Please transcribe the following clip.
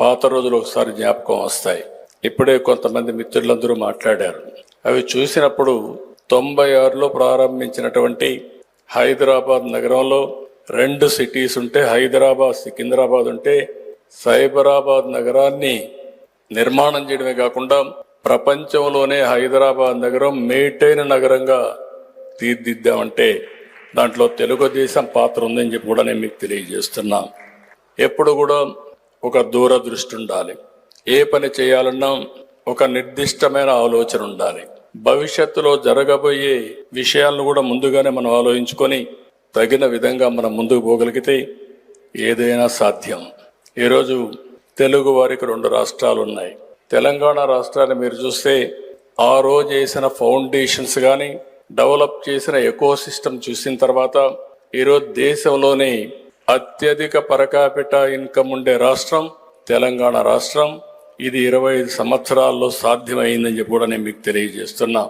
పాత రోజులు ఒకసారి జ్ఞాపకం వస్తాయి. ఇప్పుడే కొంతమంది మిత్రులందరూ మాట్లాడారు. అవి చూసినప్పుడు 96లో ప్రారంభించినటువంటి హైదరాబాద్ నగరంలో 2 సిటీస్ ఉంటే, హైదరాబాద్ సికింద్రాబాద్ ఉంటే, సైబరాబాద్ నగరాన్ని నిర్మాణం చేయడమే కాకుండా ప్రపంచంలోనే హైదరాబాద్ నగరం మేటైన నగరంగా తీర్దిద్దామంటే దాంట్లో తెలుగుదేశం పాత్ర ఉందని చెప్పి కూడా నేను మీకు తెలియజేస్తున్నా. ఎప్పుడు కూడా ఒక దూరదృష్టి ఉండాలి. ఏ పని చేయాలన్నా ఒక నిర్దిష్టమైన ఆలోచన ఉండాలి. భవిష్యత్తులో జరగబోయే విషయాలను కూడా ముందుగానే మనం ఆలోచించుకొని తగిన విధంగా మనం ముందుకు పోగలిగితే ఏదైనా సాధ్యం. ఈరోజు తెలుగు వారికి 2 రాష్ట్రాలు ఉన్నాయి. తెలంగాణ రాష్ట్రాన్ని మీరు చూస్తే ఆ రోజు వేసిన ఫౌండేషన్స్ కానీ డెవలప్ చేసిన ఎకో సిస్టమ్ చూసిన తర్వాత ఈరోజు దేశంలోనే అత్యధిక పర్ క్యాపిటా ఇన్కమ్ ఉండే రాష్ట్రం తెలంగాణ రాష్ట్రం. ఇది 25 సంవత్సరాల్లో సాధ్యమైందని చెప్పి కూడా నేను మీకు తెలియజేస్తున్నా.